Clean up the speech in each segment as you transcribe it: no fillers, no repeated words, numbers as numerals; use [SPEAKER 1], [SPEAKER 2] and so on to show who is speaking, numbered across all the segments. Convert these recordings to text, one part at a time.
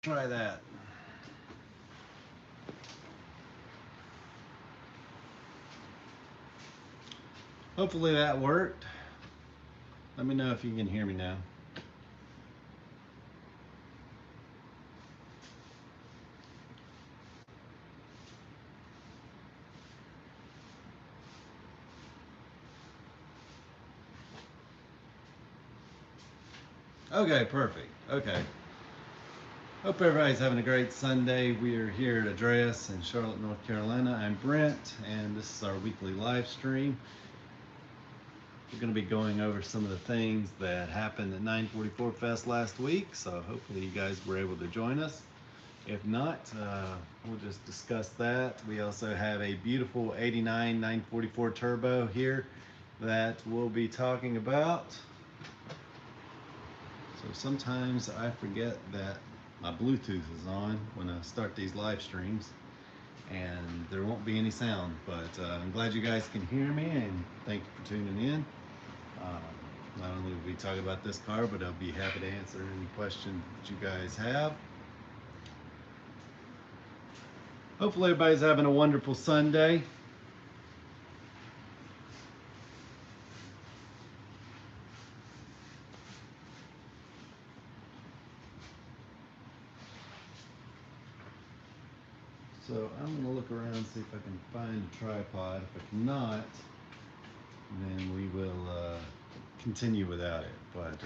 [SPEAKER 1] Try that. Hopefully that worked. Let me know if you can hear me now. Okay, perfect. Okay. Hope everybody's having a great Sunday. We are here at Andreas in Charlotte, North Carolina. I'm Brent, and this is our weekly live stream. We're going to be going over some of the things that happened at 944 Fest last week, so hopefully you guys were able to join us. If not, we'll just discuss that. We also have a beautiful 89 944 Turbo here that we'll be talking about. So sometimes I forget that my Bluetooth is on when I start these live streams, and there won't be any sound, but I'm glad you guys can hear me, and thank you for tuning in. Not only will we talk about this car, but I'll be happy to answer any questions that you guys have. Hopefully everybody's having a wonderful Sunday. So I'm going to look around and see if I can find a tripod. If I cannot, then we will continue without it. But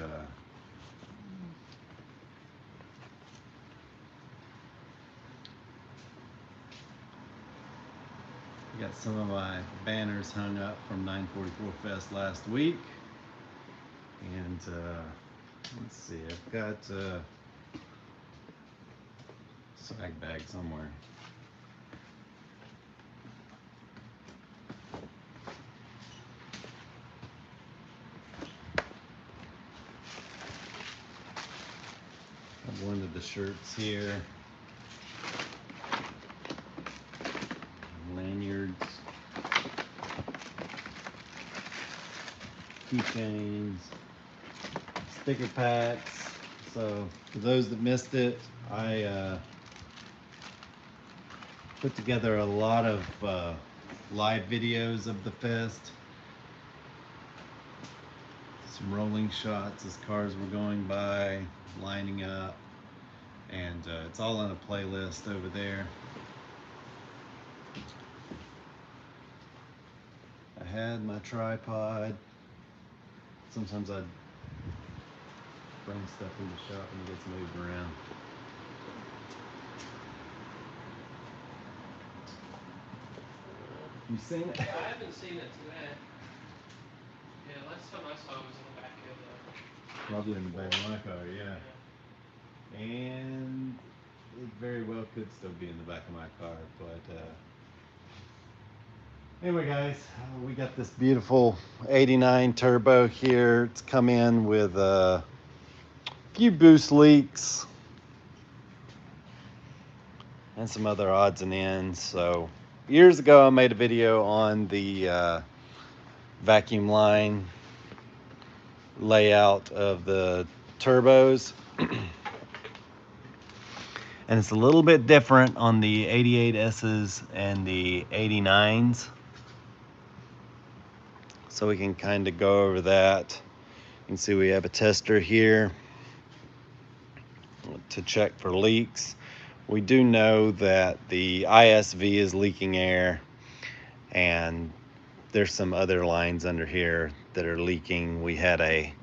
[SPEAKER 1] I got some of my banners hung up from 944 Fest last week. And let's see, I've got a swag bag somewhere. I've one of the shirts here. Lanyards. Keychains. Sticker packs. So for those that missed it, I put together a lot of live videos of the fest. Some rolling shots as cars were going by, lining up, and it's all on a playlist over there. I had my tripod. Sometimes I'd bring stuff in the shop and it gets moved around. You seen it?
[SPEAKER 2] I haven't seen it today. Yeah, last time I saw it was in the back of the.
[SPEAKER 1] Probably in the back of my car, yeah. And it very well could still be in the back of my car, but anyway, guys, we got this beautiful 89 Turbo here. It's come in with a few boost leaks and some other odds and ends. So years ago, I made a video on the vacuum line layout of the turbos. And it's a little bit different on the 88S's and the 89s. So we can kind of go over that. You can see we have a tester here to check for leaks. We do know that the ISV is leaking air, and there's some other lines under here that are leaking. We had a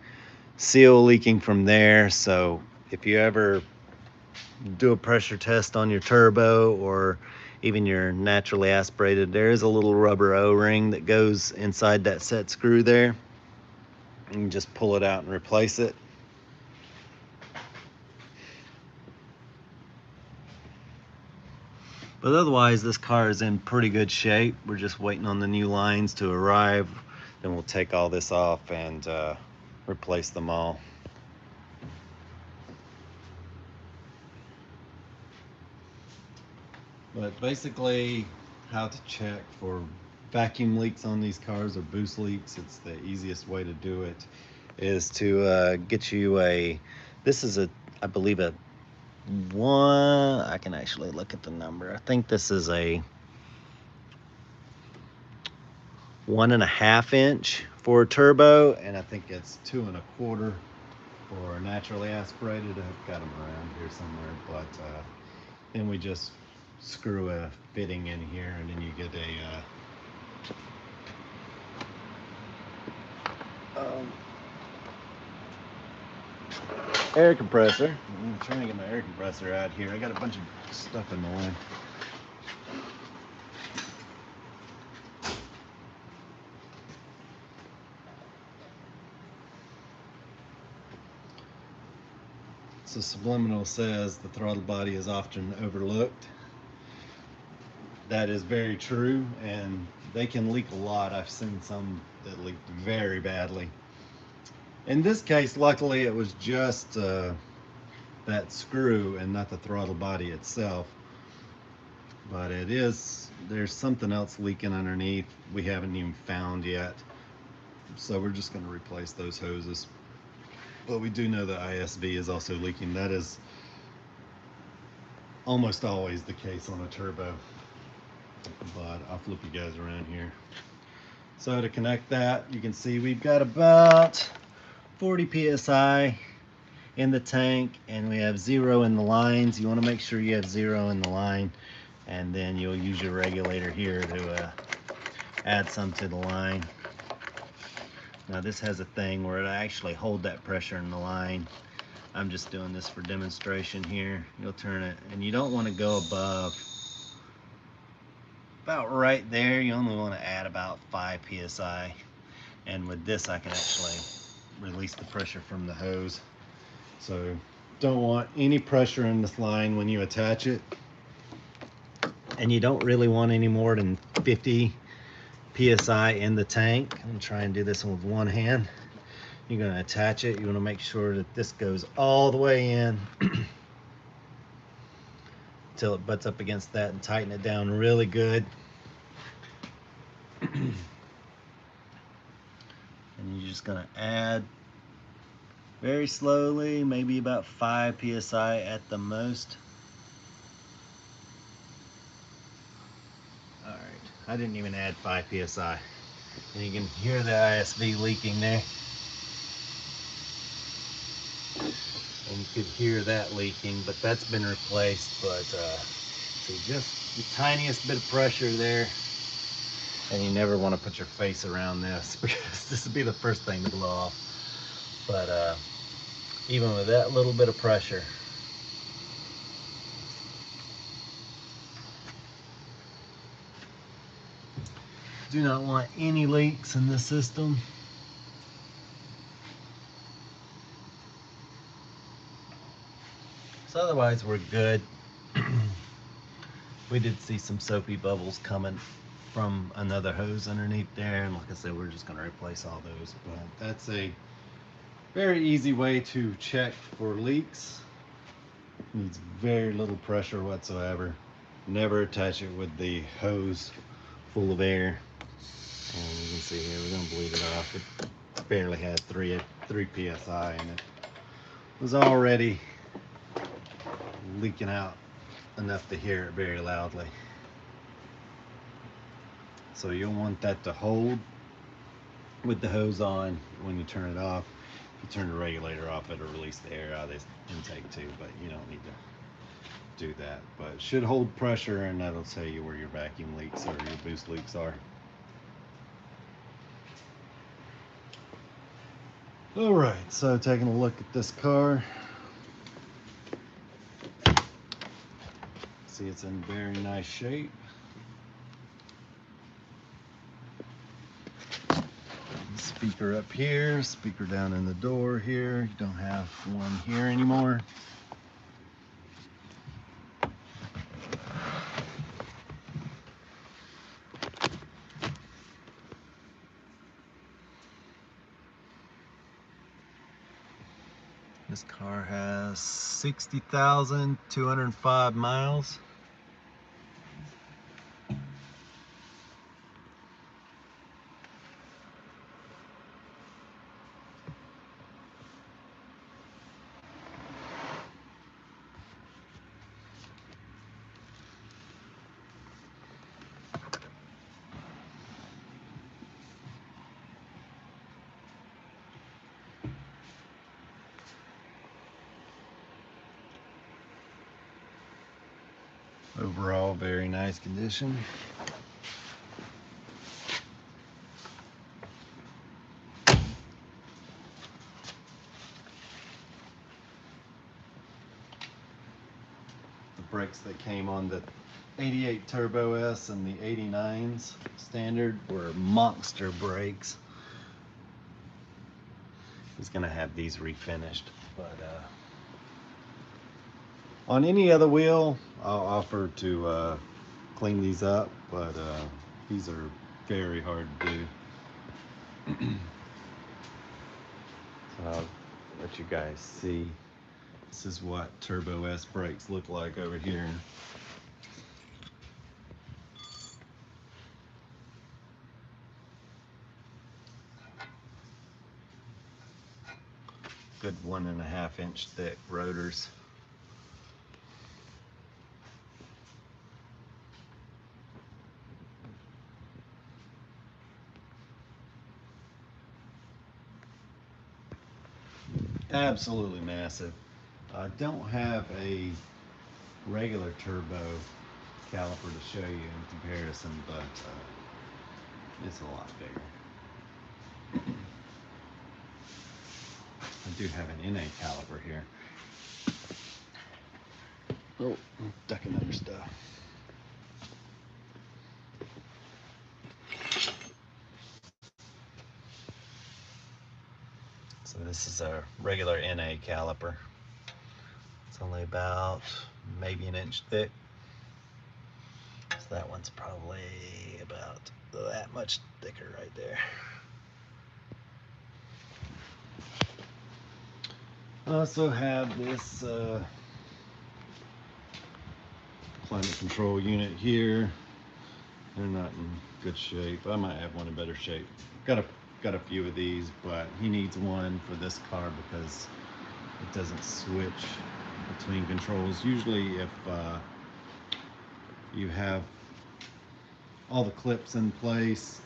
[SPEAKER 1] seal leaking from there, so if you ever do a pressure test on your turbo or even your naturally aspirated, there is a little rubber O-ring that goes inside that set screw there. You can just pull it out and replace it. But otherwise, this car is in pretty good shape. We're just waiting on the new lines to arrive. Then we'll take all this off and replace them all. But basically, how to check for vacuum leaks on these cars or boost leaks, it's the easiest way to do it is to get you a, this is a, I believe a I can actually look at the number. I think this is a 1.5 inch for a turbo, and I think it's 2 1/4 for naturally aspirated. I've got them around here somewhere, but then we just screw a fitting in here, and then you get a air compressor. I'm trying to get my air compressor out here. I got a bunch of stuff in the way. So Subliminal says the throttle body is often overlooked. That is very true, and they can leak a lot. I've seen some that leaked very badly. In this case, luckily, it was just that screw and not the throttle body itself. But there's something else leaking underneath we haven't even found yet. So we're just going to replace those hoses. But we do know the ISV is also leaking. That is almost always the case on a turbo. But I'll flip you guys around here. So to connect that, you can see we've got about 40 psi in the tank, and we have 0 in the lines. You want to make sure you have 0 in the line, and then you'll use your regulator here to add some to the line. Now this has a thing where it'll actually hold that pressure in the line. I'm just doing this for demonstration here. You'll turn it, and you don't want to go above about right there. You only want to add about 5 psi, and with this I can actually release the pressure from the hose. So don't want any pressure in this line when you attach it, and you don't really want any more than 50 psi in the tank. I'm gonna try and do this with one hand. You're going to attach it. You want to make sure that this goes all the way in until it butts up against that, and tighten it down really good. And you're just going to add very slowly, maybe about 5 psi at the most. All right, I didn't even add 5 psi. And you can hear the ISV leaking there. And you could hear that leaking, but that's been replaced. But see, just the tiniest bit of pressure there, and you never want to put your face around this because this would be the first thing to blow off. But even with that little bit of pressure, do not want any leaks in this system. So otherwise we're good. We did see some soapy bubbles coming from another hose underneath there, and like I said, we're just going to replace all those. But that's a very easy way to check for leaks. Needs very little pressure whatsoever. Never attach it with the hose full of air. And you can see here, we're going to bleed it off. It barely had 3 psi in it. It was already leaking out enough to hear it very loudly. So you'll want that to hold with the hose on. When you turn it off, if you turn the regulator off, it'll release the air out of this intake too, but you don't need to do that. But it should hold pressure, and that'll tell you where your vacuum leaks or your boost leaks are. All right, so taking a look at this car, see it's in very nice shape. Speaker up here, speaker down in the door here. You don't have one here anymore. This car has 60,205 miles. Overall, very nice condition. The brakes that came on the 88 Turbo S and the 89s standard were monster brakes. He's gonna have these refinished, but on any other wheel I'll offer to clean these up, but these are very hard to do. So I'll let you guys see. This is what Turbo S brakes look like over here. Good 1.5 inch thick rotors. Absolutely massive. I don't have a regular turbo caliper to show you in comparison, but it's a lot bigger. I do have an NA caliper here. Oh, I'm ducking under stuff. So this is a regular NA caliper. It's only about maybe an inch thick. So that one's probably about that much thicker right there. I also have this climate control unit here. They're not in good shape. I might have one in better shape. Got a few of these, but he needs one for this car because it doesn't switch between controls. Usually if you have all the clips in place,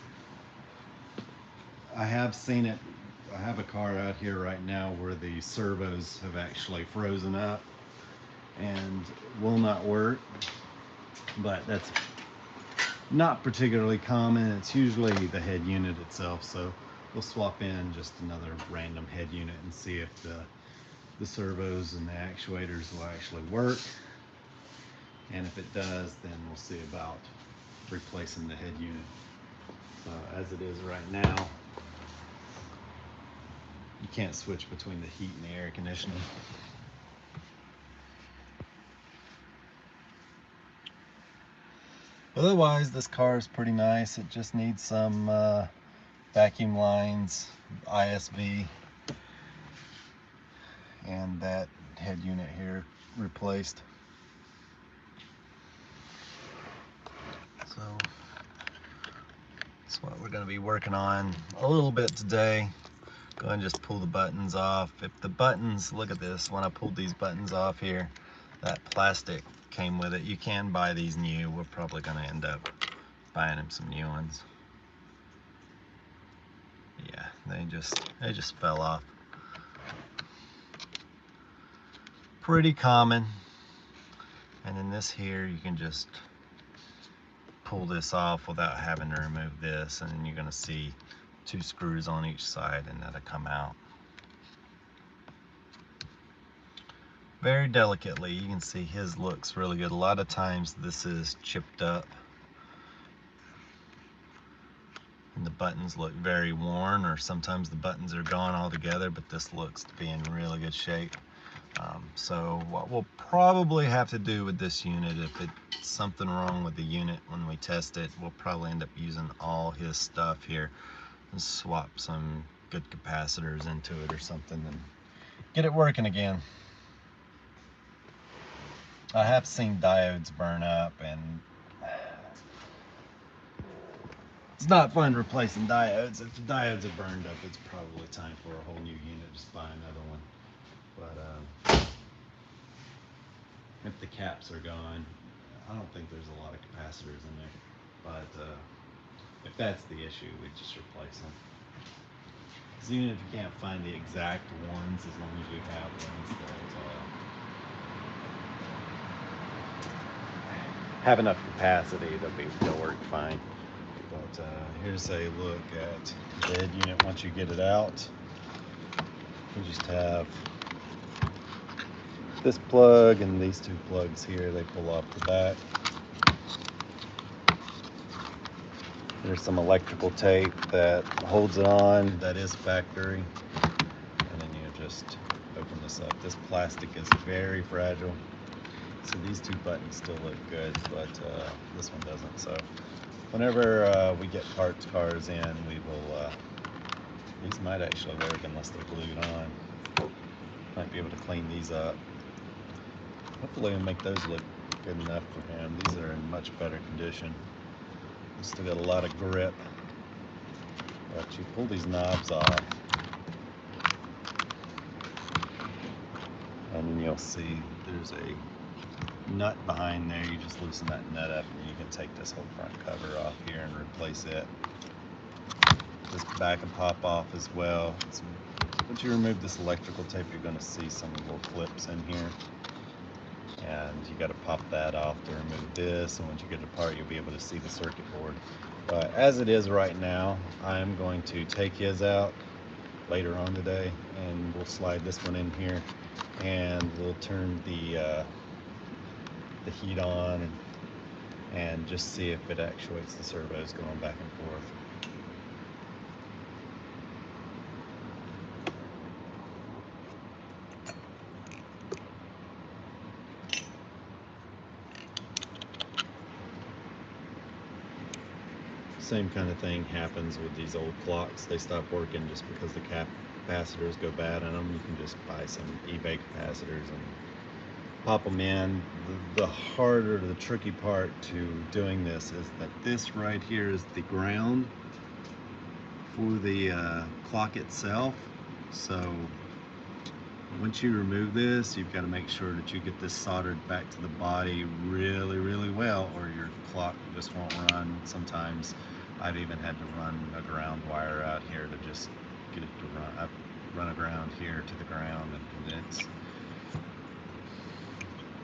[SPEAKER 1] I have seen it. I have a car out here right now where the servos have actually frozen up and will not work, but that's not particularly common. It's usually the head unit itself, so we'll swap in just another random head unit and see if the servos and the actuators will actually work, and if it does, then we'll see about replacing the head unit. So as it is right now, you can't switch between the heat and the air conditioning. Otherwise, this car is pretty nice. It just needs some vacuum lines, ISV, and that head unit here replaced. So that's what we're going to be working on a little bit today. Go ahead and just pull the buttons off. If the buttons, look at this, when I pulled these buttons off here, that plastic came with it. You can buy these new. We're probably going to end up buying him some new ones. Yeah, they just fell off. Pretty common. And then this here, you can just pull this off without having to remove this, and then you're going to see 2 screws on each side, and that'll come out very delicately. You can see his looks really good. A lot of times this is chipped up and the buttons look very worn, or sometimes the buttons are gone altogether, but this looks to be in really good shape. So what we'll probably have to do with this unit, if it's something wrong with the unit when we test it, we'll probably end up using all his stuff here and swap some good capacitors into it or something and get it working again. I have seen diodes burn up, and it's not fun replacing diodes. If the diodes are burned up, it's probably time for a whole new unit. Just buy another one. But if the caps are gone, I don't think there's a lot of capacitors in there. But if that's the issue, we just replace them. Because even if you can't find the exact ones, as long as you have ones, that's all. have enough capacity, they'll work fine. But here's a look at the bed unit once you get it out. You just have this plug and these two plugs here. They pull off the back. There's some electrical tape that holds it on. That is factory. And then you just open this up. This plastic is very fragile. So these two buttons still look good, but this one doesn't. So whenever we get parts cars in, we will, these might actually work unless they're glued on. Might be able to clean these up. Hopefully we'll make those look good enough for him. These are in much better condition. Still got a lot of grip. But you pull these knobs off, and then you'll see there's a nut behind there. You just loosen that nut up and you can take this whole front cover off here and replace it. This back can pop off as well. Once you remove this electrical tape, you're going to see some little clips in here, and you got to pop that off to remove this, and once you get it apart, you'll be able to see the circuit board. But as it is right now, I'm going to take his out later on today, and we'll slide this one in here, and we'll turn the heat on and just see if it actuates the servos going back and forth. Same kind of thing happens with these old clocks. They stop working just because the capacitors go bad in them. You can just buy some eBay capacitors and pop them in. The harder, the tricky part to doing this is that this right here is the ground for the clock itself. So once you remove this, you've got to make sure that you get this soldered back to the body really, really well, or your clock just won't run. Sometimes I've even had to run a ground wire out here to just get it to run. I've run a ground here to the ground, and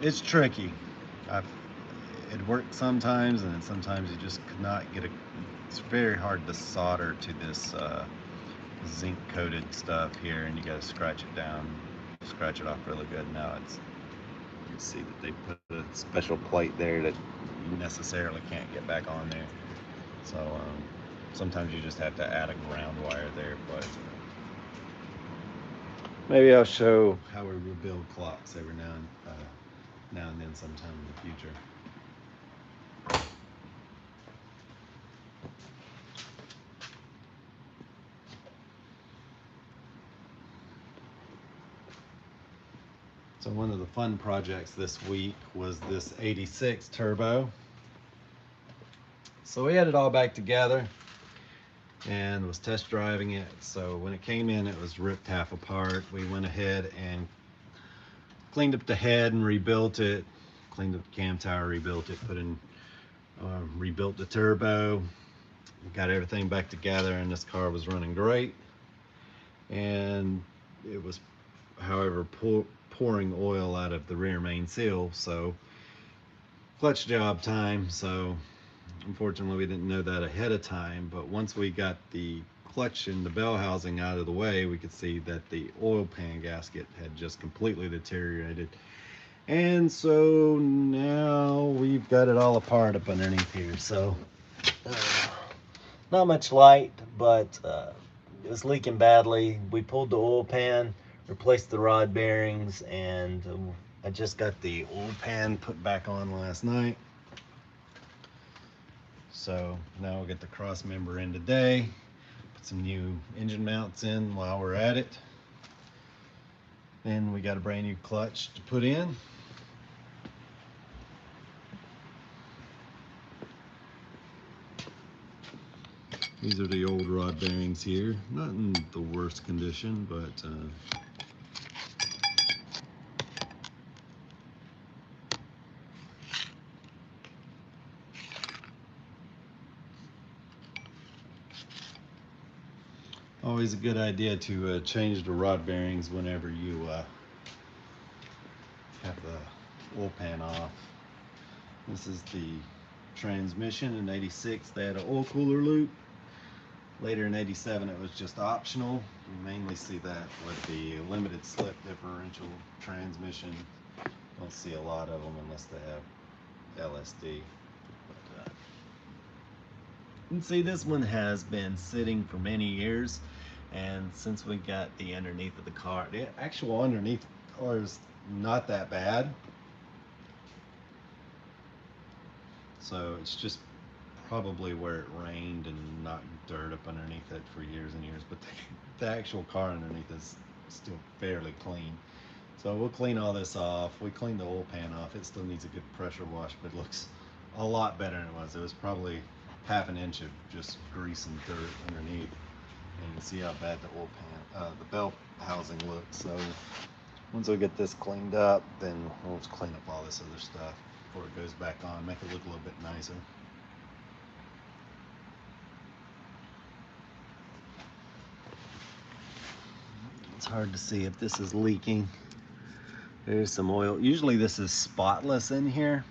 [SPEAKER 1] it's tricky. It works sometimes, and then sometimes you just cannot get it. It's very hard to solder to this zinc coated stuff here, and you got to scratch it down, scratch it off really good. Now you can see that they put a special plate there that you necessarily can't get back on there. So sometimes you just have to add a ground wire there, but maybe I'll show how we rebuild clocks every now and then sometime in the future. So one of the fun projects this week was this 86 turbo. So we had it all back together and was test driving it. So when it came in, it was ripped half apart. We went ahead and cleaned up the head and rebuilt it, cleaned up the cam tower, rebuilt it, rebuilt the turbo, got everything back together, and this car was running great. And it was, however, pouring oil out of the rear main seal, so clutch job time. So unfortunately we didn't know that ahead of time, but once we got the clutch and the bell housing out of the way, we could see that the oil pan gasket had just completely deteriorated. And so now we've got it all apart up underneath here. So not much light, but it was leaking badly. We pulled the oil pan, replaced the rod bearings, and I just got the oil pan put back on last night. So now we'll get the cross member in today, put some new engine mounts in while we're at it. Then we got a brand new clutch to put in. These are the old rod bearings here, not in the worst condition, but always a good idea to change the rod bearings whenever you have the oil pan off. This is the transmission. In 86 they had an oil cooler loop. Later in 87 it was just optional. You mainly see that with the limited slip differential transmission. Don't see a lot of them unless they have LSD. But, you can see this one has been sitting for many years, and since we got the underneath of the car, the actual underneath of the car is not that bad. So it's just probably where it rained and knocked dirt up underneath it for years and years, but the actual car underneath is still fairly clean. So we'll clean all this off. We cleaned the oil pan off. It still needs a good pressure wash, but it looks a lot better than it was. It was probably half an inch of just grease and dirt underneath. And you can see how bad the oil pan, the belt housing looks. So once we get this cleaned up, then we'll just clean up all this other stuff before it goes back on, make it look a little bit nicer. It's hard to see if this is leaking. There's some oil. Usually this is spotless in here,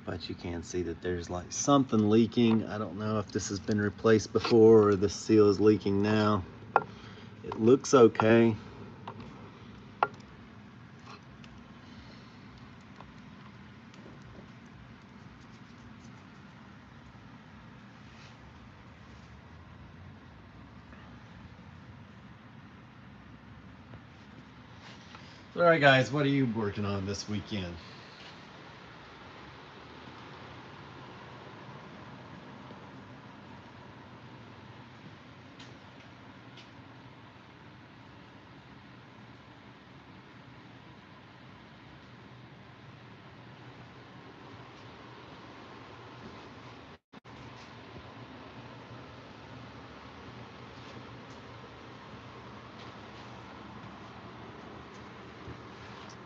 [SPEAKER 1] but you can see that there's like something leaking. I don't know if this has been replaced before or the seal is leaking now. It looks okay. All right, guys, what are you working on this weekend?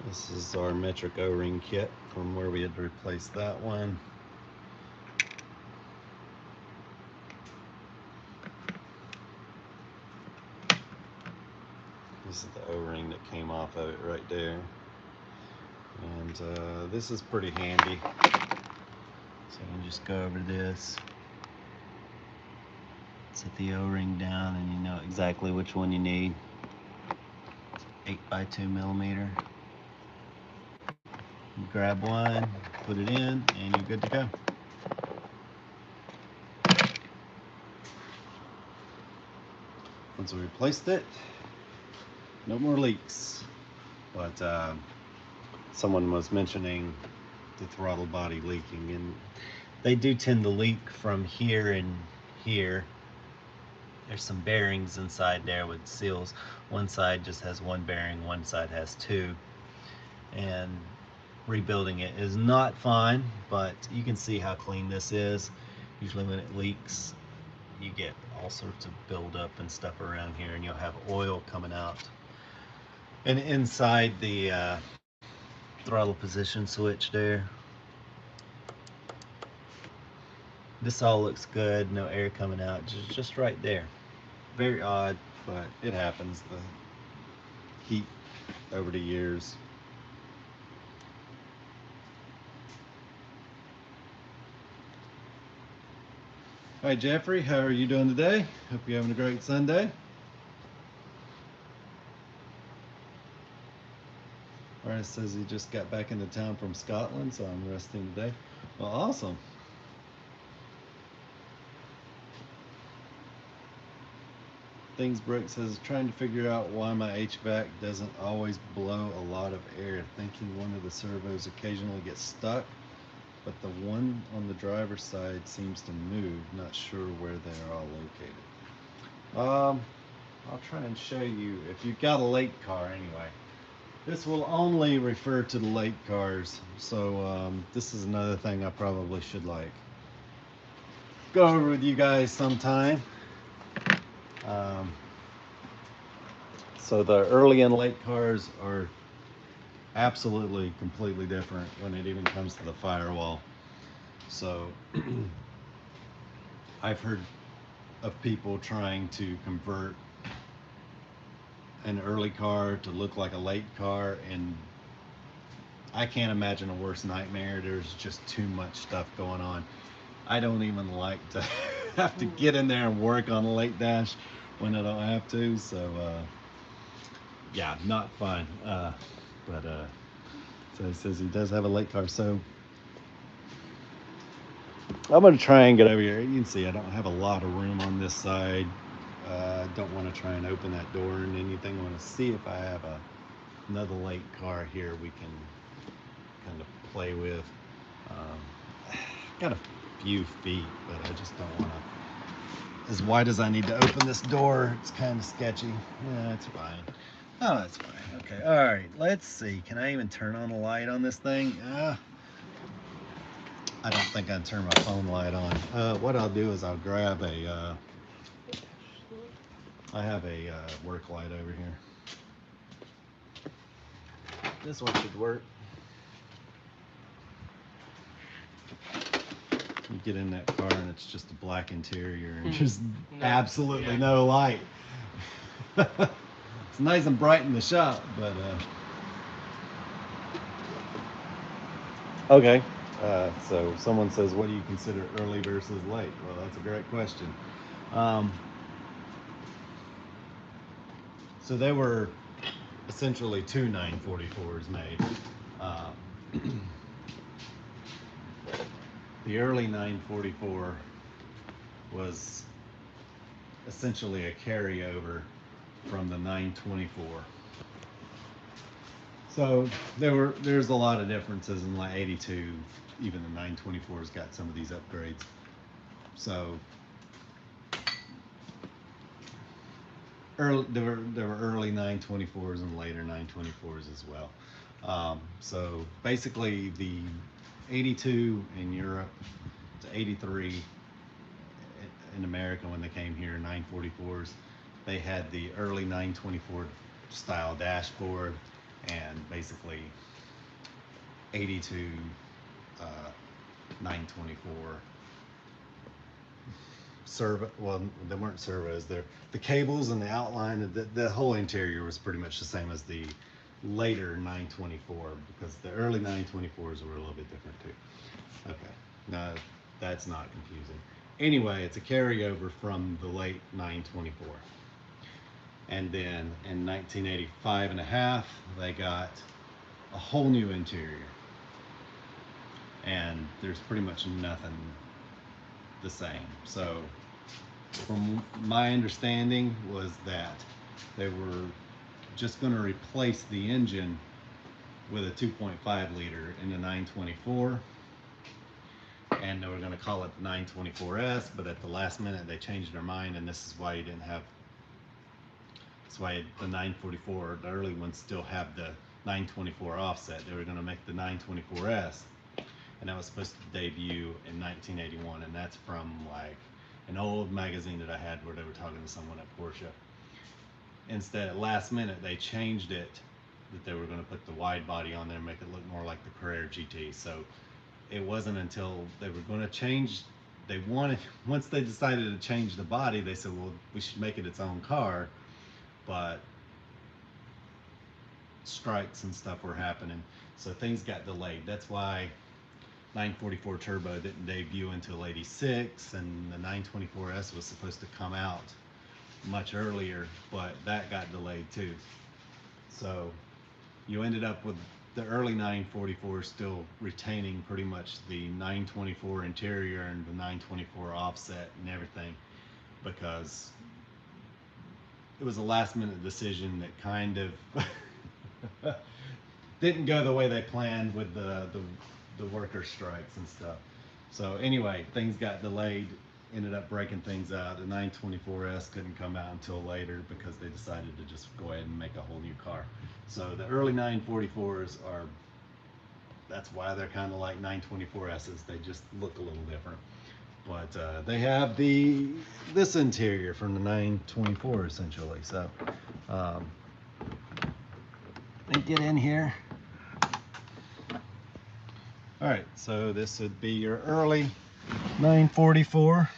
[SPEAKER 1] This is our metric O-ring kit from where we had to replace that one. This is the O-ring that came off of it right there. And this is pretty handy. So you can just go over this, set the O-ring down, and you know exactly which one you need. 8x2 millimeter. You grab one, put it in, and you're good to go. Once we replaced it, no more leaks. But someone was mentioning the throttle body leaking, and they do tend to leak from here and here. There's some bearings inside there with seals. One side just has one bearing, one side has two. And rebuilding it is not fun, but you can see how clean this is. Usually when it leaks, you get all sorts of buildup and stuff around here, and you'll have oil coming out. And inside the throttle position switch there, this all looks good, no air coming out, just right there. Very odd, but it happens. The heat over the years. Hi Jeffrey, how are you doing today? Hope you're having a great Sunday. Brian says he just got back into town from Scotland, so I'm resting today. Well, awesome. Things Brooke says, trying to figure out why my HVAC doesn't always blow a lot of air, thinking one of the servos occasionally gets stuck, but the one on the driver's side seems to move. Not sure where they're all located. I'll try and show you if you've got a late car anyway. This will only refer to the late cars, so this is another thing I probably should like go over with you guys sometime. So the early and late cars are absolutely completely different when it even comes to the firewall. So I've heard of people trying to convert an early car to look like a late car, and I can't imagine a worse nightmare. There's just too much stuff going on. I don't even like to have to get in there and work on a late dash when I don't have to. So yeah, not fun. But so he says he does have a late car. So I'm gonna try and get over here. You can see I don't have a lot of room on this side. Don't want to try and open that door and anything. I want to see if I have another late car here we can kind of play with. Got a few feet, but I just don't want to. As wide as I need to open this door, it's kind of sketchy. Yeah, it's fine. Oh, that's fine. Okay. All right. Let's see. Can I even turn on the light on this thing? I don't think I'd turn my phone light on. What I'll do is I'll grab a. I have a work light over here. This one should work. You get in that car and it's just a black interior and just absolutely no light. It's nice and bright in the shop, but okay. So someone says, what do you consider early versus late? Well, that's a great question. So there were essentially two 944s made. The early 944 was essentially a carryover from the 924. So there's a lot of differences in like 82. Even the 924's got some of these upgrades. So there were early 924s and later 924s as well. So basically the 82 in Europe to 83 in America when they came here, 944s, they had the early 924 style dashboard, and basically 82 924 servo. Well, they weren't servos. The cables and the outline of the whole interior was pretty much the same as the later 924, because the early 924s were a little bit different too. Okay, no, that's not confusing. Anyway, it's a carryover from the late 924. And then in 1985 and a half, they got a whole new interior. And there's pretty much nothing the same. So from my understanding was that they were just going to replace the engine with a 2.5 liter in the 924, and they were going to call it the 924S, but at the last minute they changed their mind, and this is why you didn't have, that's why the 944, the early ones still have the 924 offset. They were going to make the 924S, and that was supposed to debut in 1981, and that's from like an old magazine that I had where they were talking to someone at Porsche. Instead, at last minute, they changed it, that they were going to put the wide body on there and make it look more like the Carrera GT. So it wasn't until they were going to change, they wanted, once they decided to change the body, they said, well, we should make it its own car, but strikes and stuff were happening, so things got delayed. That's why 944 Turbo didn't debut until 86, and the 924S was supposed to come out much earlier, but that got delayed too. So you ended up with the early 944 still retaining pretty much the 924 interior and the 924 offset and everything, because it was a last minute decision that kind of didn't go the way they planned with the worker strikes and stuff. So anyway, things got delayed, ended up breaking things out. The 924S couldn't come out until later because they decided to just go ahead and make a whole new car. So the early 944s are, that's why they're kind of like 924Ss. They just look a little different. But they have this interior from the 924 essentially. So let me get in here. All right, so this would be your early 944.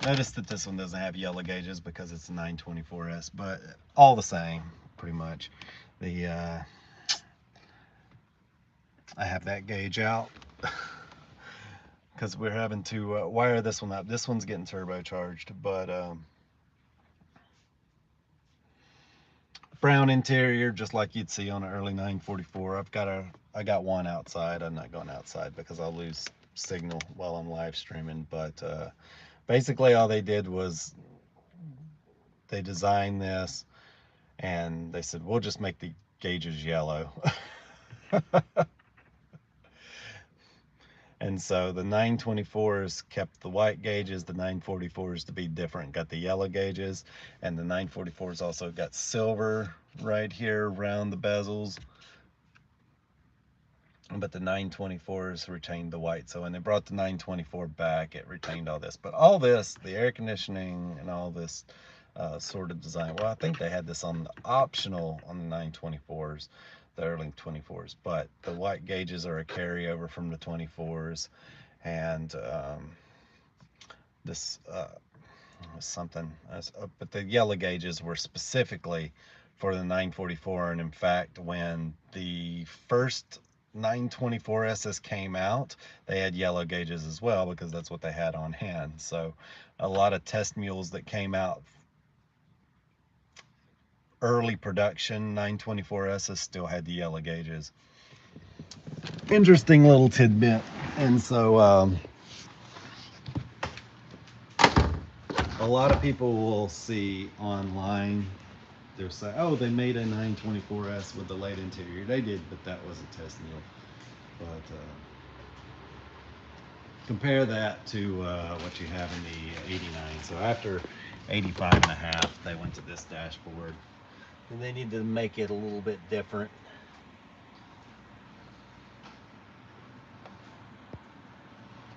[SPEAKER 1] Notice that this one doesn't have yellow gauges because it's a 924S, but all the same, pretty much. The I have that gauge out because we're having to wire this one up. This one's getting turbocharged, but brown interior, just like you'd see on an early 944. I got one outside. I'm not going outside because I'll lose signal while I'm live streaming. But basically, all they did was they designed this, and they said we'll just make the gauges yellow. And so the 924s kept the white gauges, the 944s to be different, got the yellow gauges, and the 944s also got silver right here around the bezels. But the 924s retained the white. So when they brought the 924 back, it retained all this. But all this, the air conditioning and all this sort of design, well, I think they had this on the optional on the 924s, the early 24s. But the white gauges are a carryover from the 24s. And this was something, but the yellow gauges were specifically for the 944. And in fact, when the first 924s came out, they had yellow gauges as well because that's what they had on hand. So a lot of test mules that came out early production 924s still had the yellow gauges. Interesting little tidbit. And so a lot of people will see online, they'll say, oh, they made a 924s with the light interior. They did, but that was a test mule. But compare that to what you have in the 89. So after 85 and a half, they went to this dashboard. And they need to make it a little bit different.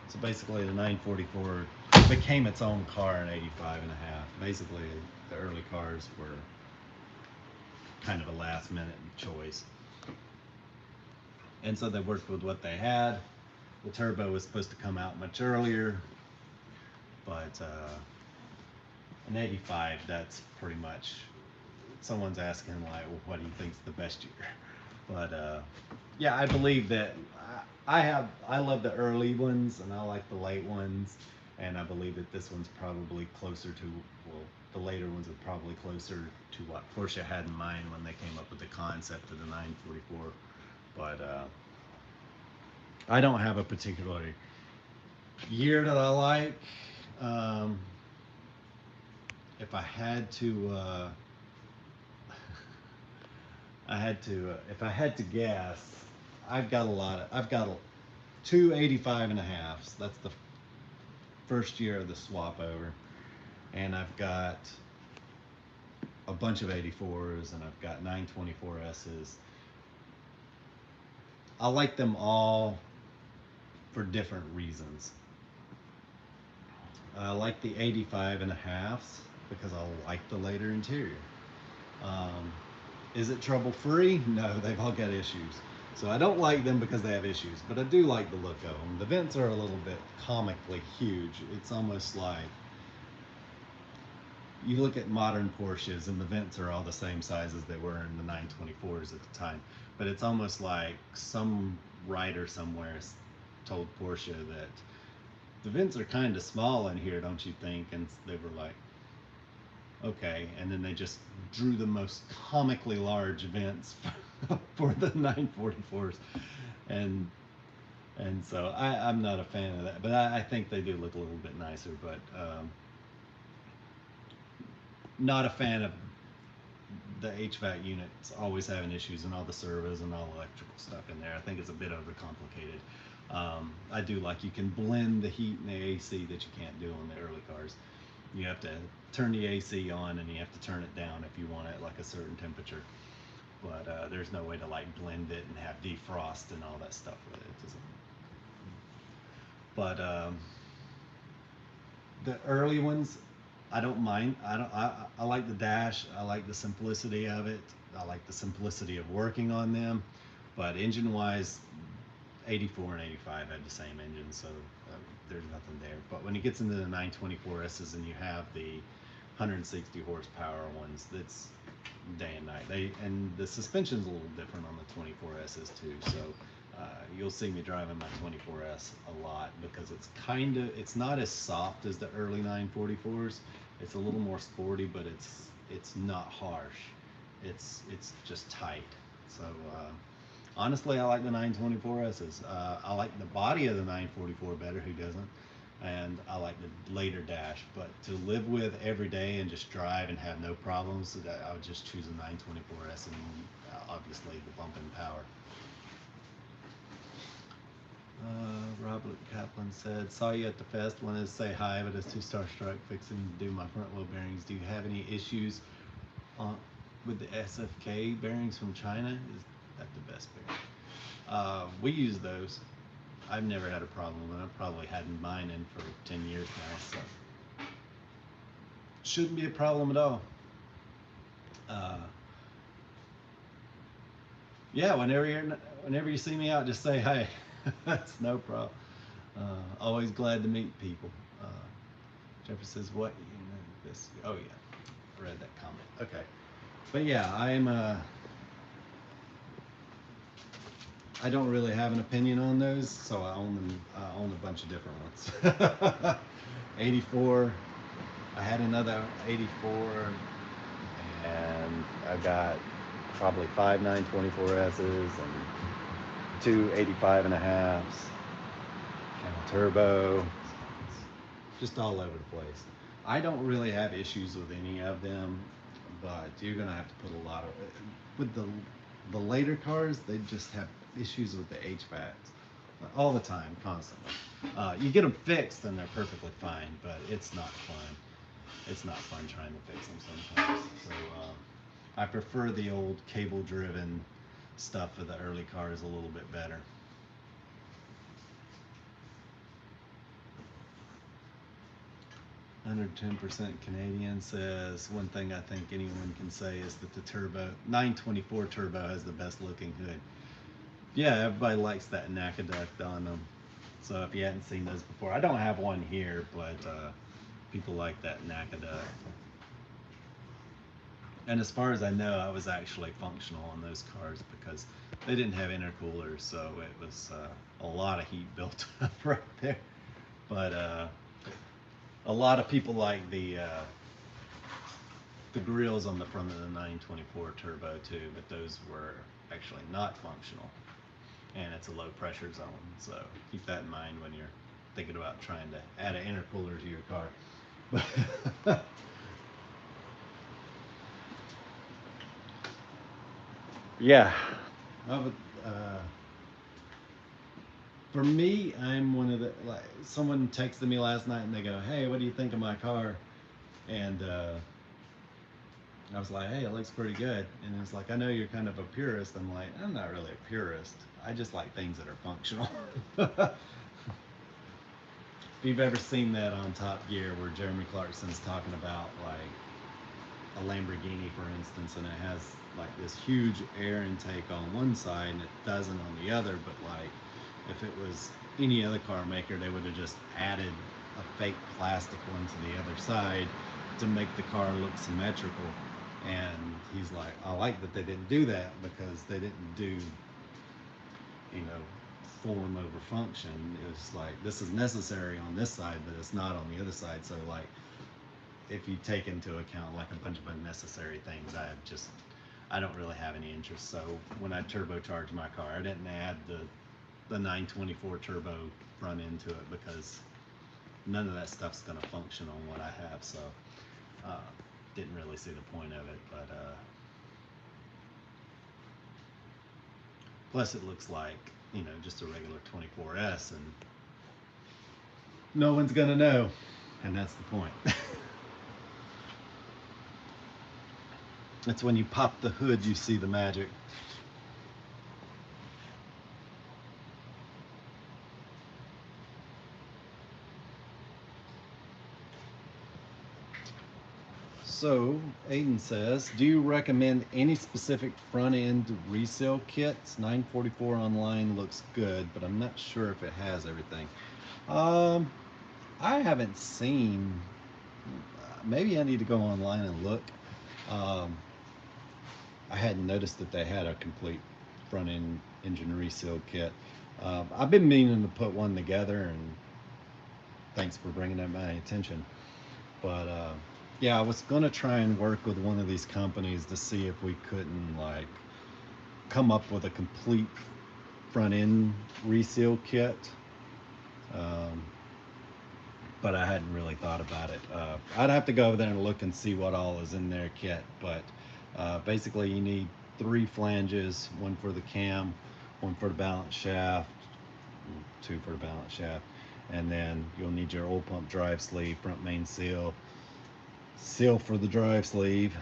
[SPEAKER 1] So basically the 944 became its own car in 85 and a half. Basically the early cars were kind of a last minute choice. And so they worked with what they had. The turbo was supposed to come out much earlier, but in 85, that's pretty much, someone's asking like, well, what do you think's the best year? But yeah, I believe that I love the early ones and I like the late ones, and I believe that this one's probably closer to, well, the later ones are probably closer to what Porsche had in mind when they came up with the concept of the 944. But I don't have a particular year that I like. If I had to, if I had to guess, I've got two 85 and a halves. That's the first year of the swap over. And I've got a bunch of 84s and I've got 924s. I like them all for different reasons. I like the 85 and a halves because I like the later interior. Is it trouble free? No, they've all got issues. So I don't like them because they have issues, but I do like the look of them. The vents are a little bit comically huge. It's almost like you look at modern Porsches and the vents are all the same size as they were in the 924s at the time. But it's almost like some writer somewhere told Porsche that the vents are kind of small in here, don't you think? And they were like, okay. And then they just drew the most comically large vents for the 944s. And so I'm not a fan of that, but I think they do look a little bit nicer, but not a fan of the HVAC units always having issues and all the servos and all the electrical stuff in there. I think it's a bit overcomplicated. I do like you can blend the heat and the AC that you can't do on the early cars. You have to turn the AC on and you have to turn it down if you want it like a certain temperature. But there's no way to like blend it and have defrost and all that stuff with it. But the early ones, I don't mind. I like the dash. I like the simplicity of it. I like the simplicity of working on them. But engine wise, 84 and 85 had the same engine, so there's nothing there. But when it gets into the 924s and you have the 160 horsepower ones, that's day and night. And the suspension's a little different on the 24s too. So You'll see me driving my 24S a lot because it's not as soft as the early 944s. It's a little more sporty, but it's not harsh. It's just tight. So honestly, I like the 924Ss. I like the body of the 944 better. Who doesn't? And I like the later dash. But to live with every day and just drive and have no problems, I would just choose a 924S and obviously the bump in power. Robert Kaplan said, saw you at the fest, wanted to say hi, but it's too starstruck fixing to do my front wheel bearings. Do you have any issues with the SFK bearings from China? Is that the best bearing? We use those. I've never had a problem with them. I've probably had mine in for 10 years now, so shouldn't be a problem at all. Yeah, whenever you see me out, just say hey. That's no problem. Always glad to meet people. Jeffrey says, what? This? Oh yeah, I read that comment. Okay, but yeah, I don't really have an opinion on those, so I own a bunch of different ones. 84. I had another 84, and I got probably 5 924Ss and 2 85 and a halves, and a turbo, just all over the place. I don't really have issues with any of them, but you're gonna have to put a lot of with the later cars. They just have issues with the HVACs all the time, constantly. You get them fixed and they're perfectly fine, but it's not fun. It's not fun trying to fix them sometimes. So I prefer the old cable-driven stuff for the early cars a little bit better. 110% Canadian says, one thing I think anyone can say is that the 924 turbo has the best looking hood. Yeah, everybody likes that NACA duct on them. So if you hadn't seen those before, I don't have one here, but people like that NACA duct. And as far as I know, I was actually functional on those cars because they didn't have intercoolers, so it was a lot of heat built up right there. But a lot of people like the grills on the front of the 924 turbo too, but those were actually not functional, and it's a low pressure zone, so keep that in mind when you're thinking about trying to add an intercooler to your car. Yeah, for me, I'm one of the, like, someone texted me last night and they go, hey, what do you think of my car? And I was like, hey, it looks pretty good. And it's like, I know you're kind of a purist. I'm like, I'm not really a purist. I just like things that are functional. If you've ever seen that on Top Gear where Jeremy Clarkson's talking about like a Lamborghini, for instance, and it has like this huge air intake on one side and it doesn't on the other, but like if it was any other car maker, they would have just added a fake plastic one to the other side to make the car look symmetrical. And he's like, I like that they didn't do that because they didn't do, you know, form over function. It was like, this is necessary on this side, but it's not on the other side. So like, if you take into account like a bunch of unnecessary things, I don't really have any interest. So when I turbocharged my car, I didn't add the 924 turbo front end to it because none of that stuff's going to function on what I have. So didn't really see the point of it, but plus it looks like, you know, just a regular 24S, and no one's going to know, and that's the point. That's when you pop the hood, you see the magic. So, Aiden says, do you recommend any specific front end reseal kits? 944 online looks good, but I'm not sure if it has everything. I haven't seen, maybe I need to go online and look. I hadn't noticed that they had a complete front end engine reseal kit. I've been meaning to put one together, and thanks for bringing that to my attention. But yeah, I was gonna try and work with one of these companies to see if we couldn't like come up with a complete front end reseal kit. Um, but I hadn't really thought about it. I'd have to go over there and look and see what all is in their kit. But basically, you need three flanges: one for the cam, one for the balance shaft, two for the balance shaft, and then you'll need your oil pump drive sleeve, front main seal, seal for the drive sleeve,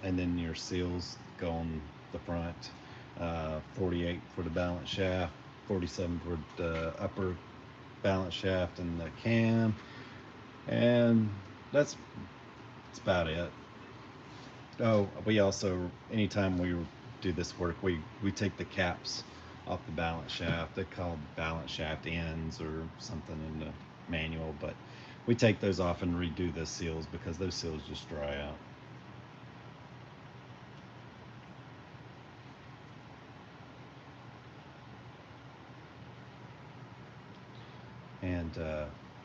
[SPEAKER 1] and then your seals go on the front. 48 for the balance shaft, 47 for the upper balance shaft and the cam, and that's about it. Oh, we also, anytime we do this work, we take the caps off the balance shaft. They're called balance shaft ends or something in the manual, but we take those off and redo the seals because those seals just dry out. And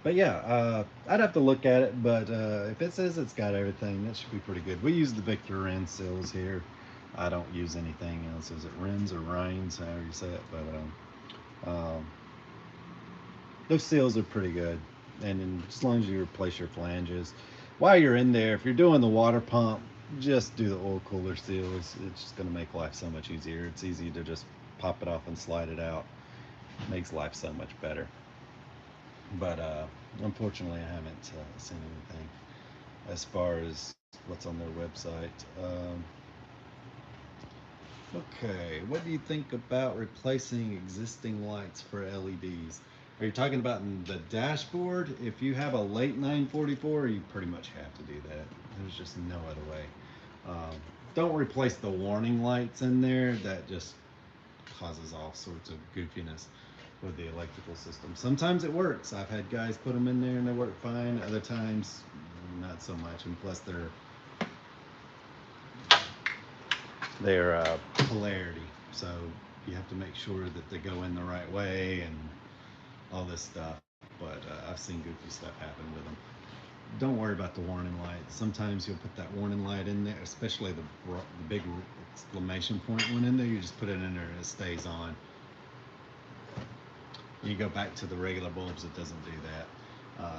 [SPEAKER 1] but yeah, I'd have to look at it, but if it says it's got everything, that should be pretty good. We use the Victor Wren seals here. I don't use anything else. Is it Wrens or Rhines, however you say it? But those seals are pretty good. And then as long as you replace your flanges, while you're in there, if you're doing the water pump, just do the oil cooler seals. It's just going to make life so much easier. It's easy to just pop it off and slide it out. It makes life so much better. But unfortunately, I haven't seen anything as far as what's on their website. Okay, what do you think about replacing existing lights for LEDs? Are you talking about in the dashboard? If you have a late 944, you pretty much have to do that. There's just no other way. Don't replace the warning lights in there. That just causes all sorts of goofiness with the electrical system. Sometimes it works. I've had guys put them in there and they work fine. Other times, not so much. And plus, their polarity. So you have to make sure that they go in the right way and all this stuff. But I've seen goofy stuff happen with them. Don't worry about the warning light. Sometimes you'll put that warning light in there, especially the big exclamation point one in there. You just put it in there and it stays on. You go back to the regular bulbs, it doesn't do that.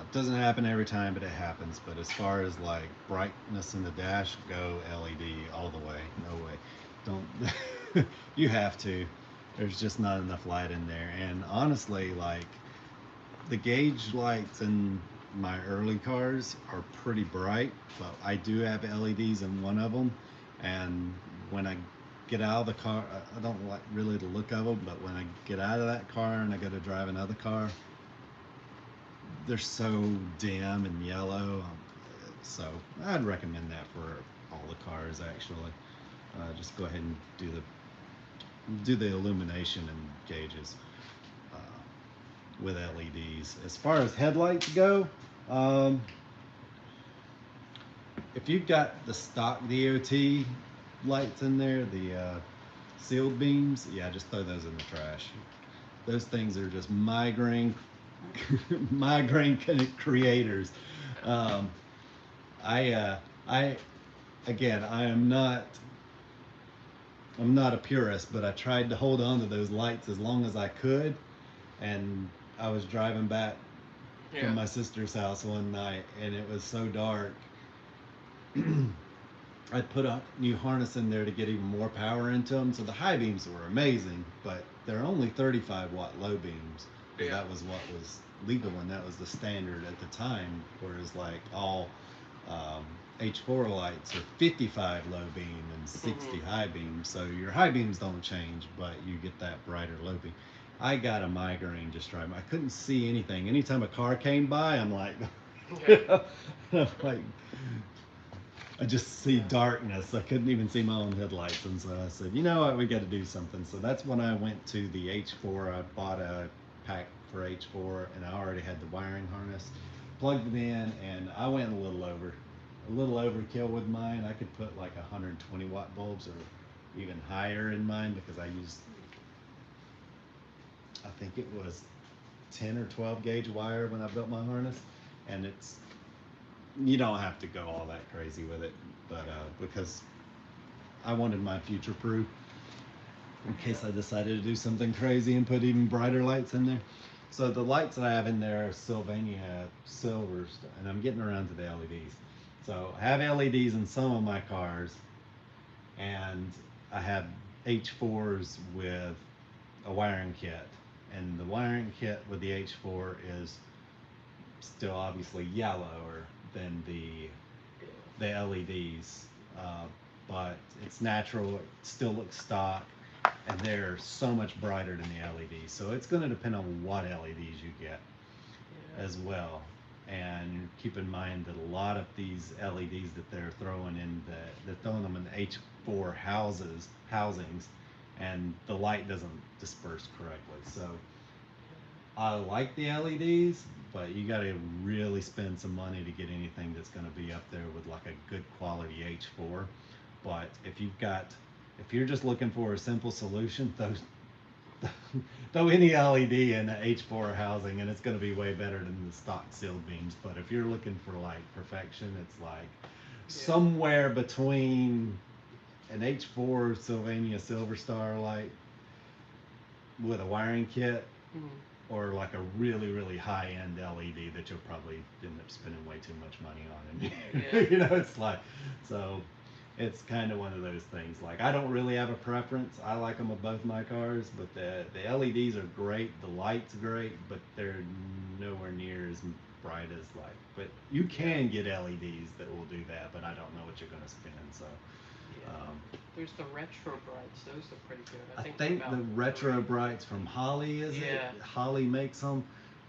[SPEAKER 1] It doesn't happen every time, but it happens. But as far as like brightness in the dash, go LED all the way. No way. Don't. You have to. There's just not enough light in there. And honestly, like the gauge lights in my early cars are pretty bright, but I do have LEDs in one of them. And when I get out of the car, I don't like really the look of them, but when I get out of that car and I go to drive another car, they're so dim and yellow. So I'd recommend that for all the cars actually. Just go ahead and do the illumination and gauges uh, with LEDs. As far as headlights go, um, if you've got the stock DOT lights in there, the sealed beams, yeah, just throw those in the trash. Those things are just migraine creators. Um, I again, I'm not a purist, but I tried to hold on to those lights as long as I could, and I was driving back
[SPEAKER 2] Yeah.
[SPEAKER 1] from my sister's house one night, and it was so dark. I put a new harness in there to get even more power into them. So the high beams were amazing, but they're only 35-watt low beams.
[SPEAKER 2] Yeah.
[SPEAKER 1] That was what was legal and that was the standard at the time. Whereas like all um, H4 lights are 55 low beam and 60 high beam. So your high beams don't change, but you get that brighter low beam. I got a migraine just driving. I couldn't see anything. Anytime a car came by, I'm like, I'm like, I just see darkness. I couldn't even see my own headlights. And so I said, you know what, we got to do something. So that's when I went to the H4. I bought a pack for H4 and I already had the wiring harness, plugged it in, and I went a little overkill with mine. I could put like 120 watt bulbs or even higher in mine because I used I think it was 10 or 12 gauge wire when I built my harness, and it's, you don't have to go all that crazy with it, but because I wanted my future proof in case I decided to do something crazy and put even brighter lights in there. So the lights that I have in there are Sylvania silvers, and I'm getting around to the LEDs. So I have LEDs in some of my cars, and I have H4s with a wiring kit, and the wiring kit with the H4 is still obviously yellower than the LEDs, but it's natural. It still looks stock, and they're so much brighter than the LEDs. So it's going to depend on what LEDs you get as well. And keep in mind that a lot of these LEDs that they're throwing in, they're throwing them in H4 housings, and the light doesn't disperse correctly. So I like the LEDs, but you got to really spend some money to get anything that's going to be up there with like a good quality H4. But if you're just looking for a simple solution, throw any LED in an H4 housing, and it's going to be way better than the stock sealed beams. But if you're looking for like perfection, it's like somewhere between an H4 Sylvania Silver Star light with a wiring kit, or like a really, really high-end LED that you'll probably end up spending way too much money on. And you know, it's like, so it's kind of one of those things. Like, I don't really have a preference. I like them with both my cars, but the LEDs are great, the light's great, but they're nowhere near as bright as like. But you can get LEDs that will do that, but I don't know what you're going to spend. So.
[SPEAKER 2] There's the retro brights; those are pretty good.
[SPEAKER 1] I think the retro brights from Holly, is it? Holly makes them.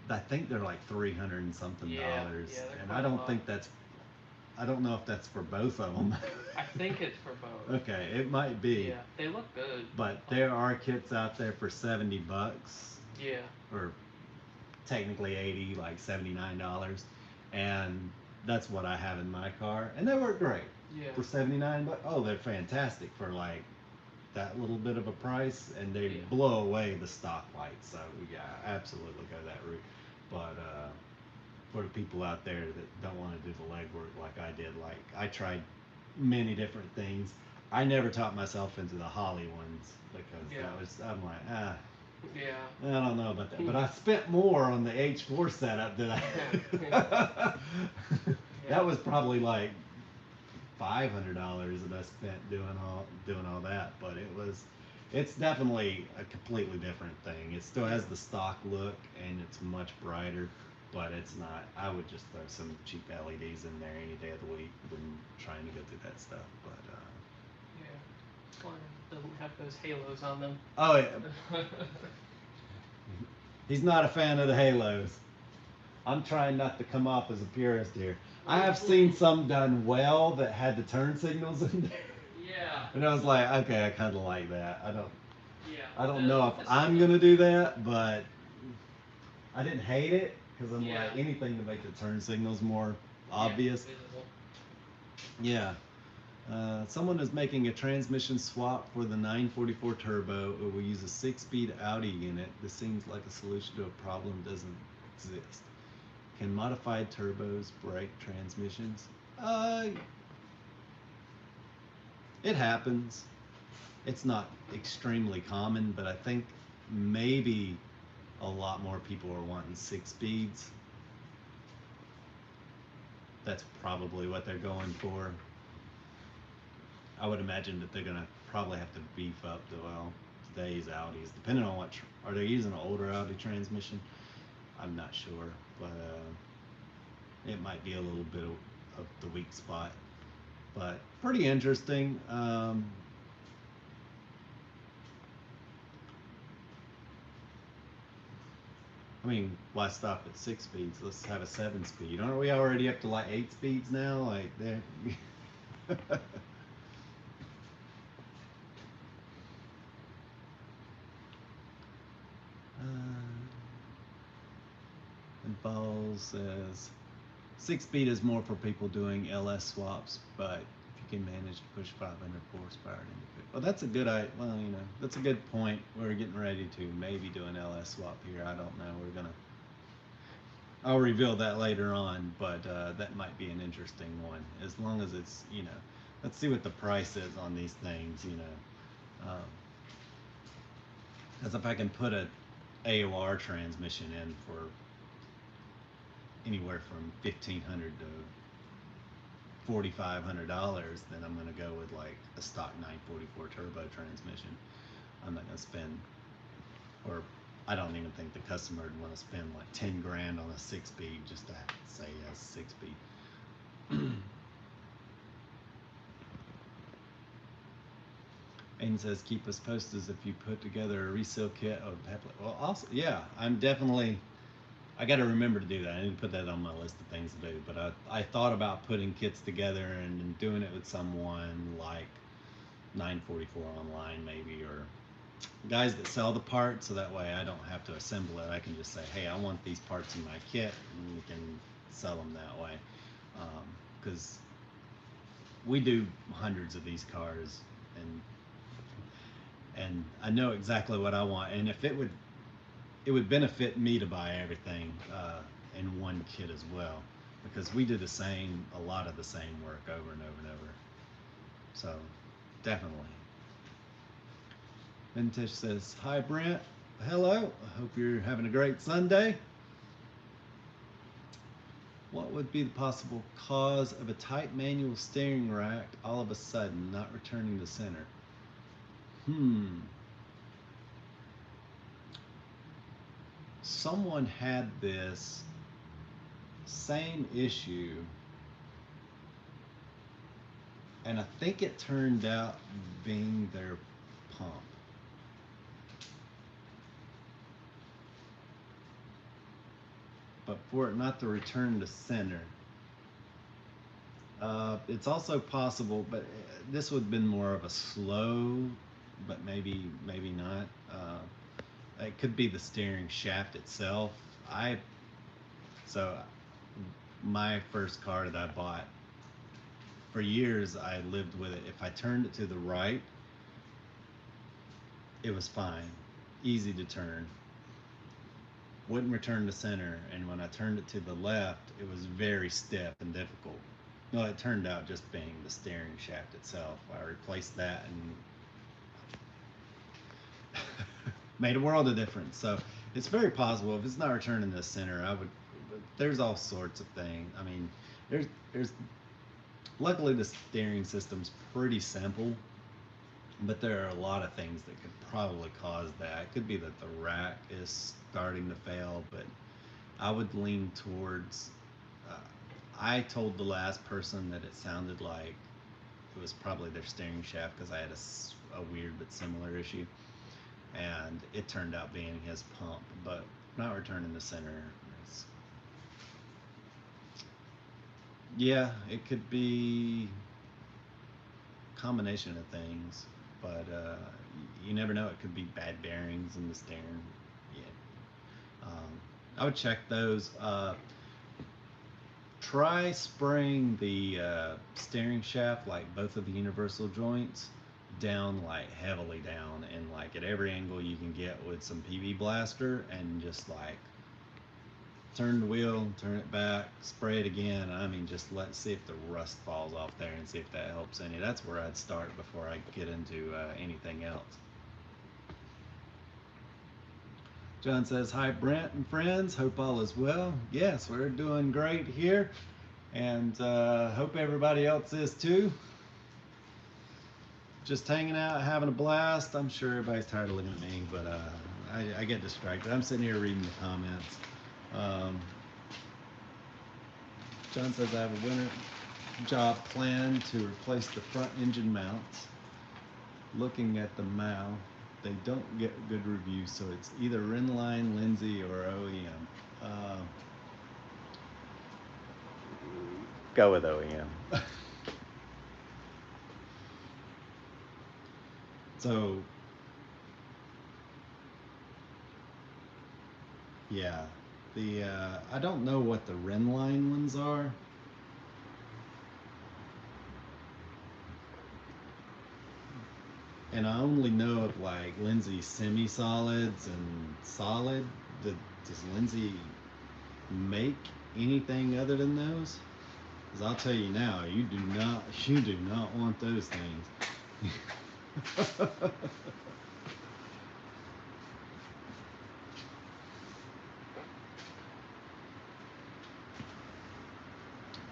[SPEAKER 1] I think they're like $300 and something dollars, and I don't think that's. I don't know if that's for both of them.
[SPEAKER 2] I think it's for both.
[SPEAKER 1] Okay, it might be.
[SPEAKER 2] Yeah, they look good.
[SPEAKER 1] But there are kits out there for $70.
[SPEAKER 2] Yeah.
[SPEAKER 1] Or technically 80, like $79, and that's what I have in my car, and they work great.
[SPEAKER 2] Yeah.
[SPEAKER 1] For 79, but they're fantastic for like that little bit of a price, and they blow away the stock lights. So yeah, absolutely go that route. But for the people out there that don't want to do the legwork like I did, like I tried many different things. I never taught myself into the Holly ones because I'm like, I don't know about that. But I spent more on the H4 setup than I. That was probably like $500 that I spent doing all that, but it's definitely a completely different thing. It still has the stock look, and it's much brighter, but it's not. I would just throw some cheap LEDs in there any day of the week than trying to go through that stuff. But
[SPEAKER 2] one doesn't have those halos on them.
[SPEAKER 1] Oh yeah. He's not a fan of the halos. I'm trying not to come off as a purist here. I have seen some done well that had the turn signals in there.
[SPEAKER 2] Yeah.
[SPEAKER 1] And I was like, okay, I kind of like that. I don't know if I'm gonna do that, but I didn't hate it because I'm like, anything to make the turn signals more obvious. Yeah. Someone is making a transmission swap for the 944 turbo. It will use a 6-speed Audi unit. This seems like a solution to a problem that doesn't exist. Can modified turbos break transmissions? It happens. It's not extremely common, but I think maybe a lot more people are wanting 6 speeds. That's probably what they're going for. I would imagine that they're gonna probably have to beef up today's Audis, depending on what are they using an older Audi transmission. I'm not sure, but it might be a little bit of the weak spot. But pretty interesting. I mean, why stop at 6 speeds? Let's have a 7-speed. Aren't we already up to like 8 speeds now? Like there. And Balls says 6 speed is more for people doing LS swaps, but if you you can manage to push 500 horsepower into it. Well, that's a good well, you know, that's a good point. We're getting ready to maybe do an LS swap here. I don't know. I'll reveal that later on, but that might be an interesting one. As long as it's, you know, let's see what the price is on these things, you know. Because if I can put a AOR transmission in for anywhere from $1,500 to $4,500, then I'm going to go with like a stock 944 turbo transmission. I'm not going to spend, or I don't even think the customer would want to spend like 10 grand on a 6-speed just to say a 6-speed. Aiden says, keep us posted if you put together a reseal kit. Oh, well, also, yeah, I'm definitely, I got to remember to do that. I need to put that on my list of things to do. But I thought about putting kits together and doing it with someone like 944 online maybe, or guys that sell the parts, so that way I don't have to assemble it. I can just say, hey, I want these parts in my kit, and we can sell them that way. Because we do hundreds of these cars, and I know exactly what I want, and if it would benefit me to buy everything in one kit as well, because we do a lot of the same work over and over and over. So definitely. Vintage says, hi Brent, hello, I hope you're having a great Sunday. What would be the possible cause of a tight manual steering rack all of a sudden not returning to center? Someone had this same issue, and I think it turned out being their pump. But for it not to return to center, it's also possible, but this would have been more of a slow, but maybe not. It could be the steering shaft itself. So my first car that I bought, for years I lived with it. If I turned it to the right, it was fine, easy to turn, wouldn't return to center, and when I turned it to the left, it was very stiff and difficult. No, it turned out just being the steering shaft itself. I replaced that and made a world of difference. So it's very possible if it's not returning to center, there's all sorts of things. I mean, there's luckily the steering system's pretty simple, but there are a lot of things that could probably cause that. It could be that the rack is starting to fail, but I would lean towards, I told the last person that it sounded like it was probably their steering shaft, because I had a weird but similar issue, and it turned out being his pump, but not returning to center. Yeah, it could be a combination of things, but you never know. It could be bad bearings in the steering. Yeah, I would check those. Try spraying the steering shaft, like both of the universal joints, down, like heavily down, and like at every angle you can get with some PV blaster, and just like turn the wheel, turn it back, spray it again. I mean, just let's see if the rust falls off there and see if that helps any. That's where I'd start before I get into anything else. John says, hi Brent and friends, hope all is well. Yes, we're doing great here, and hope everybody else is too. Just hanging out, having a blast. I'm sure everybody's tired of looking at me, but I get distracted. I'm sitting here reading the comments. John says, I have a winter job planned to replace the front engine mounts. Looking at the mouth, they don't get good reviews, so it's either Inline, Lindsay, or OEM. Go with OEM. So, yeah, I don't know what the Renline ones are. and I only know of like Lindsay semi-solids and solid. Does Lindsay make anything other than those? Because I'll tell you now, you do not want those things.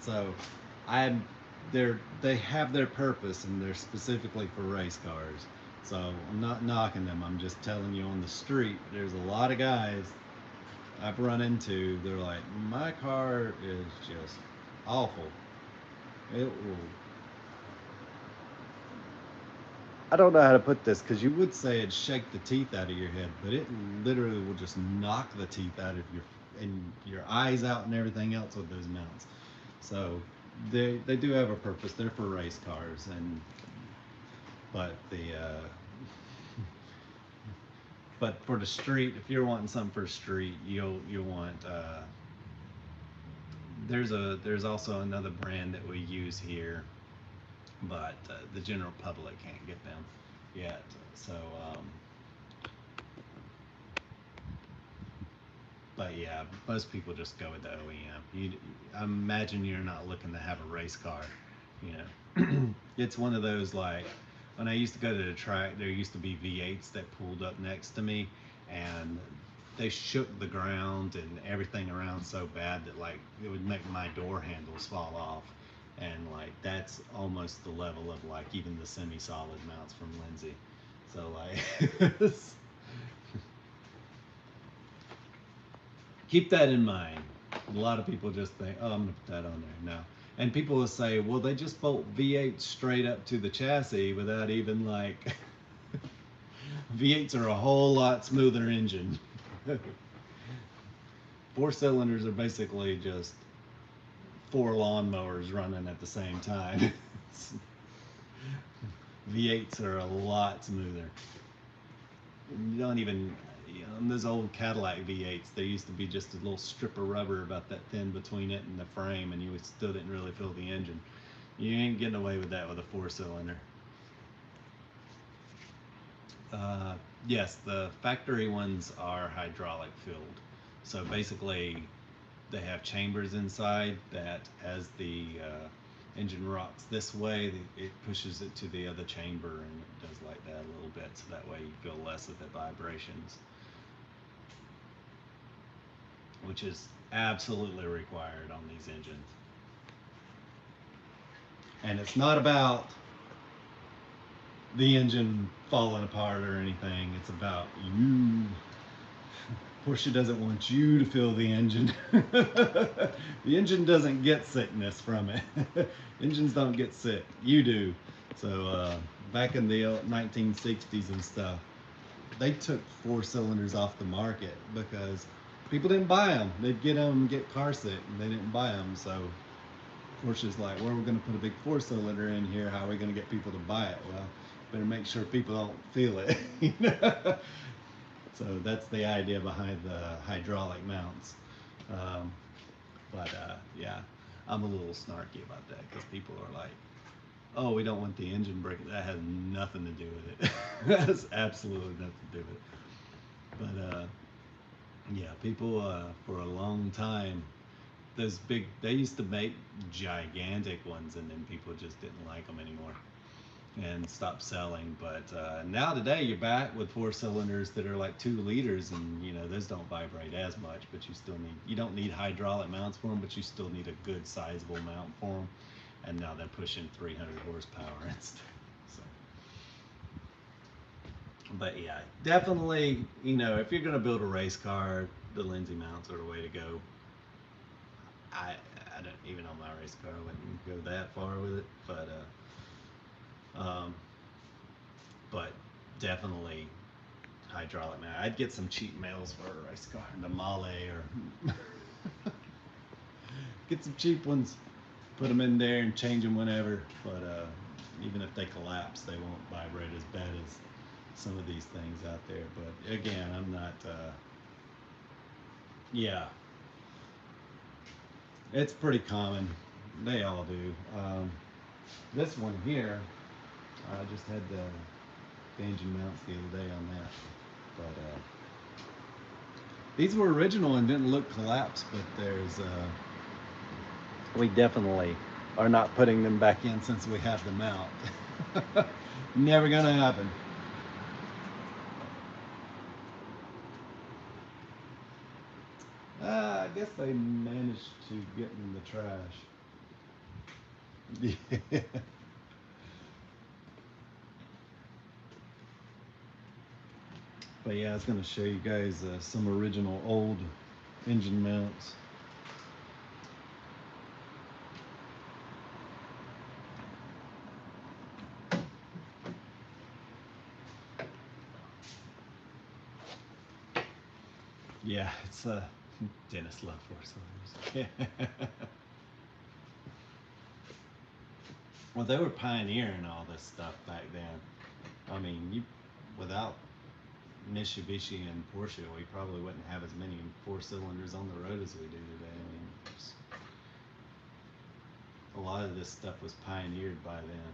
[SPEAKER 1] So, I they have their purpose and they're specifically for race cars. So I'm not knocking them. I'm just telling you on the street, there's a lot of guys I've run into. They're like, my car is just awful. It will. I don't know how to put this because you would say it'd shake the teeth out of your head, but it literally will just knock the teeth out of your eyes out and everything else with those mounts. So they do have a purpose. They're for race cars, and but the but for the street, if you're wanting something for the street, you'll want there's also another brand that we use here, but the general public can't get them yet. So but yeah, most people just go with the OEM. I imagine you're not looking to have a race car, you know. It's one of those like when I used to go to the track, there used to be V8s that pulled up next to me, and they shook the ground and everything around so bad that like it would make my door handles fall off, and like that's almost the level of like even the semi-solid mounts from Lindsay. So like keep that in mind. A lot of people just think, oh, I'm gonna put that on there. No. And people will say, well, they just bolt V8 straight up to the chassis without even like V8s are a whole lot smoother engine. 4 cylinders are basically just 4 lawnmowers running at the same time. V8s are a lot smoother. You don't even, on those old Cadillac V8s, there used to be just a little strip of rubber about that thin between it and the frame, and you still didn't really feel the engine. You ain't getting away with that with a 4-cylinder. Yes, the factory ones are hydraulic filled. So basically, they have chambers inside that as the engine rocks this way, it pushes it to the other chamber, and it does like that a little bit, so that way you feel less of the vibrations, which is absolutely required on these engines. And it's not about the engine falling apart or anything, it's about you. Porsche doesn't want you to feel the engine. The engine doesn't get sickness from it. Engines don't get sick. You do. So back in the 1960s and stuff, they took 4 cylinders off the market because people didn't buy them. They'd get them and get car sick, and they didn't buy them. So Porsche's like, well, we're going to put a big 4-cylinder in here. How are we going to get people to buy it? Well, better make sure people don't feel it. You know? So that's the idea behind the hydraulic mounts. Yeah, I'm a little snarky about that because people are like, oh, we don't want the engine breaking. That has nothing to do with it. That has absolutely nothing to do with it. But yeah, people for a long time, they used to make gigantic ones, and then people just didn't like them anymore and stopped selling. But now today you're back with 4 cylinders that are like 2 liters, and you know those don't vibrate as much, but you don't need hydraulic mounts for them, but you still need a good sizable mount for them. And now they're pushing 300 horsepower and stuff. So, but yeah, definitely, you know, if you're gonna build a race car, the Lindsay mounts are the way to go. I don't even on my race car, I wouldn't go that far with it, um, but definitely hydraulic mount. I'd get some cheap males for a race car, the Male, or get some cheap ones, put them in there and change them whenever. But even if they collapse, they won't vibrate as bad as some of these things out there. But again, I'm not. Yeah, it's pretty common. They all do. This one here, I just had the engine mounts the other day on that. But these were original and didn't look collapsed, but there's we definitely are not putting them back in since we have them out. Never gonna happen. I guess they managed to get in the trash. Yeah. But yeah, I was going to show you guys some original old engine mounts. Yeah, it's Dennis love 4 cylinders. Well, they were pioneering all this stuff back then. I mean, without Mitsubishi and Porsche, we probably wouldn't have as many 4 cylinders on the road as we do today. I mean, a lot of this stuff was pioneered by then.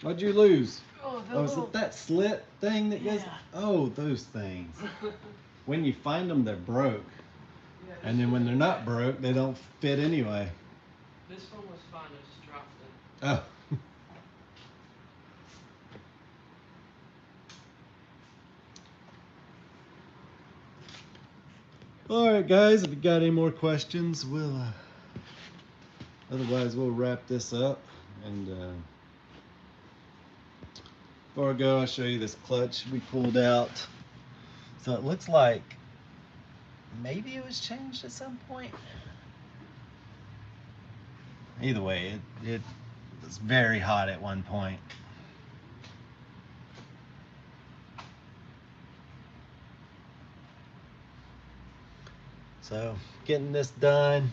[SPEAKER 1] What'd you lose? Oh, is it that slit thing that goes? Oh, those things. When you find them, they're broke.
[SPEAKER 2] Yeah,
[SPEAKER 1] And then when they're not broke, they don't fit anyway.
[SPEAKER 2] This one was fine, I just dropped it.
[SPEAKER 1] Oh. All right, guys, if you got any more questions, we'll otherwise we'll wrap this up. And before I go, I'll show you this clutch we pulled out. So it looks like maybe it was changed at some point. Either way, it was very hot at one point. So getting this done.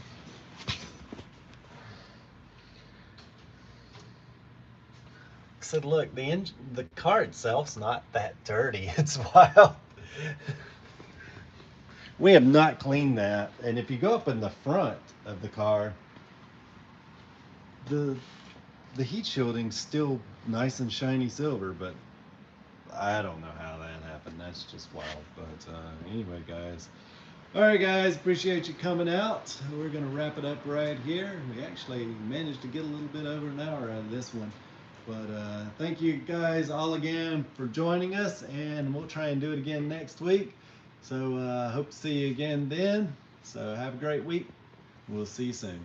[SPEAKER 1] Said, look, the car itself's not that dirty. It's wild. We have not cleaned that, and if you go up in the front of the car, the heat shielding's still nice and shiny silver, but I don't know how that happened. That's just wild. But anyway, guys. All right, guys, appreciate you coming out. We're gonna wrap it up right here. We actually managed to get a little bit over an hour out of this one. But thank you guys all again for joining us, and we'll try and do it again next week. So hope to see you again then. So have a great week. We'll see you soon.